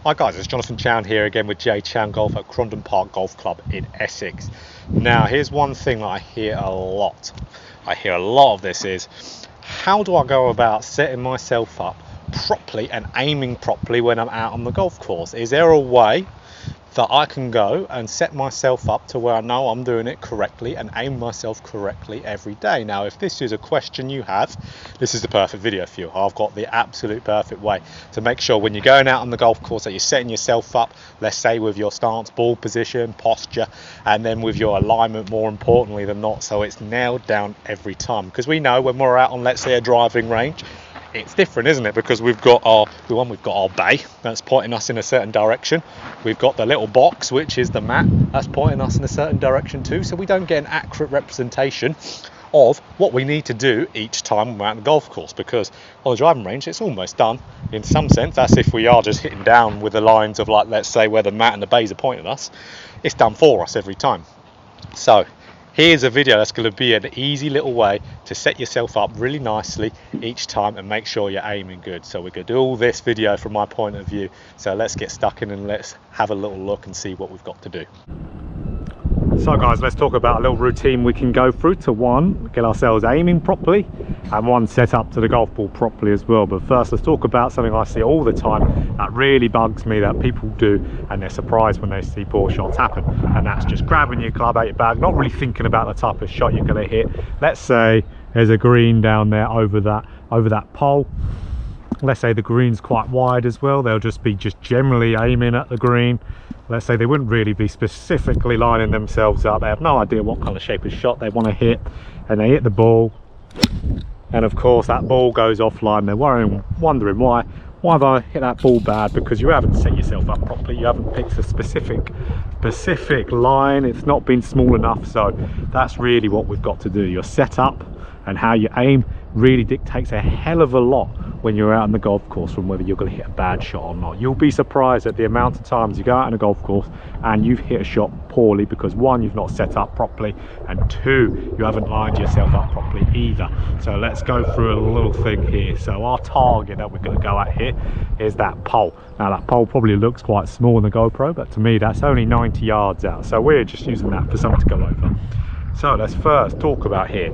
Hi guys, it's Jonathan Chown here again with JChownGolf at Crondon Park Golf Club in Essex. Now here's one thing that I hear a lot. I hear a lot of this is, how do I go about setting myself up properly and aiming properly when I'm out on the golf course? Is there a way that I can go and set myself up to where I know I'm doing it correctly and aim myself correctly every day? Now, if this is a question you have, this is the perfect video for you. I've got the absolute perfect way to make sure when you're going out on the golf course that you're setting yourself up, let's say with your stance, ball position, posture, and then with your alignment more importantly than not, so it's nailed down every time. Because we know when we're out on, let's say, a driving range, it's different, isn't it? Because we've got our bay that's pointing us in a certain direction. We've got the little box, which is the mat, that's pointing us in a certain direction too. So we don't get an accurate representation of what we need to do each time we're out on the golf course. Because on the driving range, it's almost done in some sense. That's if we are just hitting down with the lines of, like, let's say where the mat and the bays are pointing us. It's done for us every time. So here's a video that's going to be an easy little way to set yourself up really nicely each time and make sure you're aiming good. So we're going to do all this video from my point of view. So let's get stuck in and let's have a little look and see what we've got to do. So guys, let's talk about a little routine we can go through to, one, get ourselves aiming properly, and one, set up to the golf ball properly as well. But first, let's talk about something I see all the time that really bugs me that people do, and they're surprised when they see poor shots happen, and that's just grabbing your club out your bag, not really thinking about the type of shot you're going to hit. Let's say there's a green down there over that pole. Let's say the green's quite wide as well. They'll just be generally aiming at the green. Let's say they wouldn't really be specifically lining themselves up. They have no idea what kind of shape of shot they want to hit, and they hit the ball, and of course that ball goes offline. They're wondering why have I hit that ball bad? Because you haven't set yourself up properly. You haven't picked a specific line. It's not been small enough. So that's really what we've got to do. Your setup and how you aim really dictates a hell of a lot when you're out on the golf course, from whether you're going to hit a bad shot or not. You'll be surprised at the amount of times you go out on a golf course and you've hit a shot poorly because, one, you've not set up properly, and two, you haven't lined yourself up properly either. So let's go through a little thing here. So our target that we're going to go at here is that pole. Now that pole probably looks quite small in the GoPro, but to me that's only 90 yards out. So we're just using that for something to go over. So let's first talk about here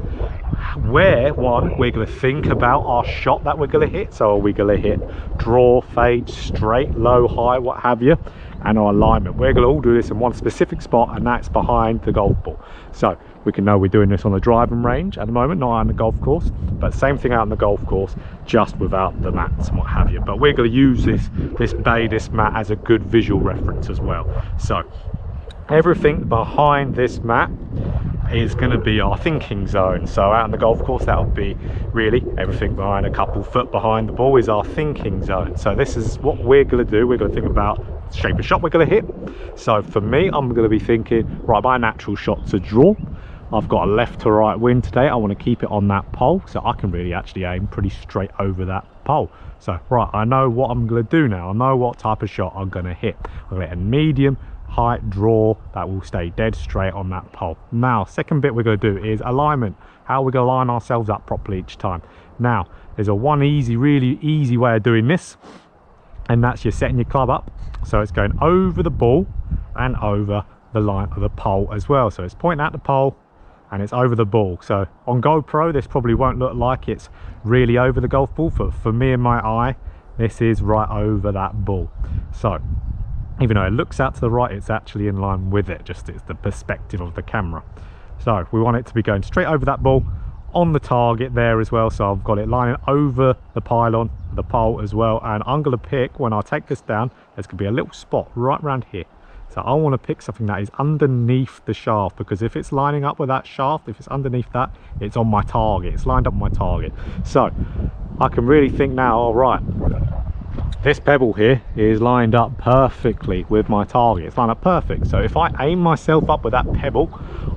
where, one, we're going to think about our shot that we're going to hit. So are we going to hit draw, fade, straight, low, high, what have you, and our alignment. We're going to all do this in one specific spot, and that's behind the golf ball. So we can know we're doing this on the driving range at the moment, not on the golf course, but same thing out on the golf course, just without the mats and what have you. But we're going to use this mat as a good visual reference as well. So everything behind this mat is going to be our thinking zone. So out on the golf course, that would be really everything behind a couple foot behind the ball is our thinking zone. So this is what we're going to do. We're going to think about the shape of shot we're going to hit. So for me, I'm going to be thinking, right, my natural shot's a draw. I've got a left to right wind today. I want to keep it on that pole, so I can really actually aim pretty straight over that pole. So right, I know what I'm going to do now. I know what type of shot I'm going to hit. I'm going to hit a medium height draw that will stay dead straight on that pole. Now, second bit we're going to do is alignment. How we're going to line ourselves up properly each time. Now, there's a really easy way of doing this, and that's you're setting your club up so it's going over the ball and over the line of the pole as well. So it's pointing at the pole and it's over the ball. So on GoPro this probably won't look like it's really over the golf ball, but for me and my eye, this is right over that ball. So even though it looks out to the right, it's actually in line with it, just it's the perspective of the camera. So we want it to be going straight over that ball on the target there as well. So I've got it lining over the pylon, the pole as well, and I'm going to pick, when I take this down, there's going to be a little spot right around here. So I want to pick something that is underneath the shaft, because if it's lining up with that shaft, if it's underneath that, it's on my target, it's lined up on my target. So I can really think now, all right, this pebble here is lined up perfectly with my target. It's lined up perfect. So if I aim myself up with that pebble,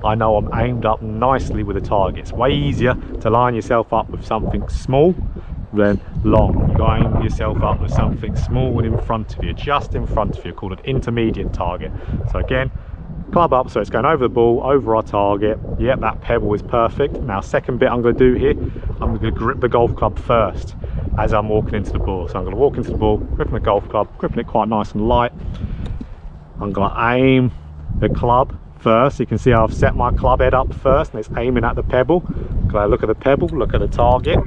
I know I'm aimed up nicely with the target. It's way easier to line yourself up with something small than long. You got to aim yourself up with something small and in front of you, just in front of you, called an intermediate target. So again, club up so it's going over the ball, over our target. Yep, that pebble is perfect. Now second bit I'm going to do here, I'm going to grip the golf club first. as I'm walking into the ball. So I'm going to walk into the ball, gripping the golf club, gripping it quite nice and light. I'm going to aim the club first. You can see I've set my club head up first and it's aiming at the pebble. Go look at the pebble, look at the target.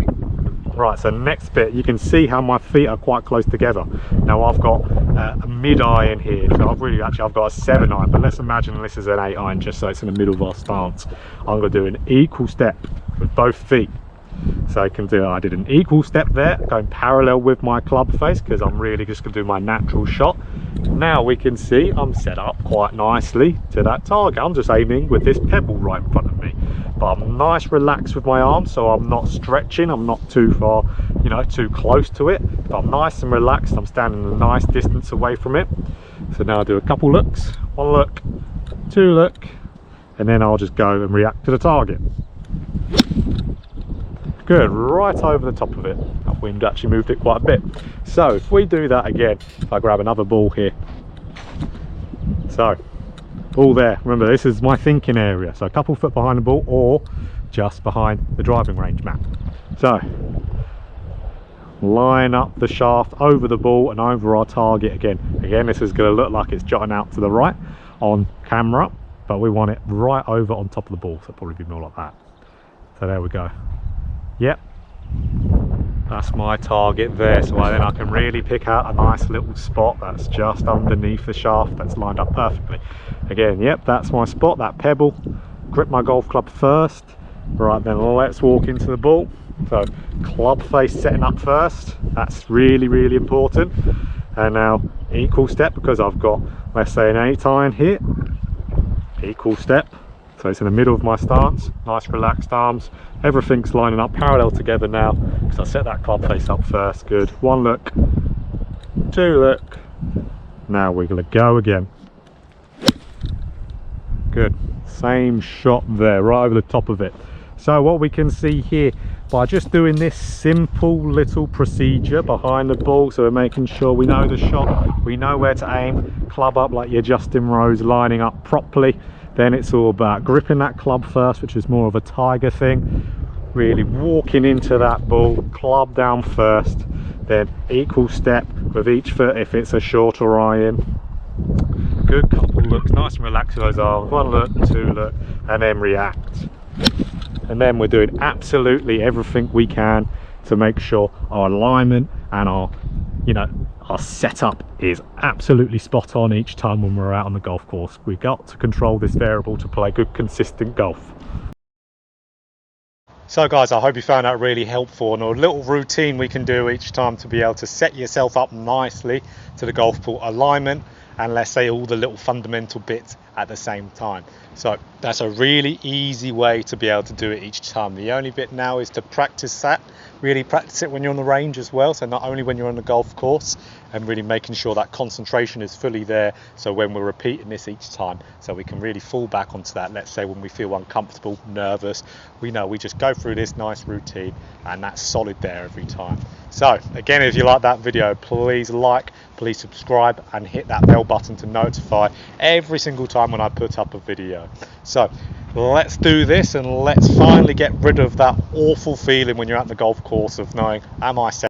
Right, so next bit, you can see how my feet are quite close together. Now I've got a mid-iron here, so I've got a 7-iron, but let's imagine this is an 8-iron just so it's in the middle of our stance. I'm going to do an equal step with both feet. So I did an equal step there, going parallel with my club face, because I'm really just going to do my natural shot. Now we can see I'm set up quite nicely to that target. I'm just aiming with this pebble right in front of me, but I'm nice relaxed with my arms, so I'm not stretching, I'm not too far, you know, too close to it, but I'm nice and relaxed. I'm standing a nice distance away from it. So now I'll do a couple looks, 1 look, 2 look, and then I'll just go and react to the target. Good, right over the top of it. That wind actually moved it quite a bit. So if we do that again, if I grab another ball here. So, ball there. Remember, this is my thinking area. So a couple foot behind the ball or just behind the driving range mat. So, line up the shaft over the ball and over our target again. Again, this is going to look like it's jutting out to the right on camera, but we want it right over on top of the ball. So it'll probably be more like that. So there we go. Yep, that's my target there, so then I can really pick out a nice little spot that's just underneath the shaft that's lined up perfectly. Again, yep, that's my spot, that pebble. Grip my golf club first. Right, then let's walk into the ball. So club face setting up first, that's really, really important. And now equal step, because I've got, let's say, an 8-iron here. Equal step. So it's in the middle of my stance, nice relaxed arms, everything's lining up parallel together now, because I set that club face up first. Good, 1 look, 2 look, now we're going to go again. Good, same shot there, right over the top of it. So what we can see here, by just doing this simple little procedure behind the ball, so we're making sure we know the shot, we know where to aim, club up like your Justin Rose, lining up properly. Then it's all about gripping that club first, which is more of a tiger thing, really walking into that ball, club down first, then equal step with each foot if it's a shorter iron. Good, couple looks, nice and relaxed with those arms, 1 look, 2 look, and then react. And then we're doing absolutely everything we can to make sure our alignment and our, you know, our setup is absolutely spot on each time when we're out on the golf course. We've got to control this variable to play good, consistent golf. So guys, I hope you found that really helpful, and a little routine we can do each time to be able to set yourself up nicely to the golf ball alignment, and let's say all the little fundamental bits at the same time. So that's a really easy way to be able to do it each time. The only bit now is to practice that, really practice it when you're on the range as well, so not only when you're on the golf course, and really making sure that concentration is fully there, so when we're repeating this each time, so we can really fall back onto that. Let's say when we feel uncomfortable, nervous, we know we just go through this nice routine and that's solid there every time. So again, if you like that video, please like, please subscribe and hit that bell button to notify every single time when I put up a video. So let's do this, and let's finally get rid of that awful feeling when you're at the golf course of knowing, am I set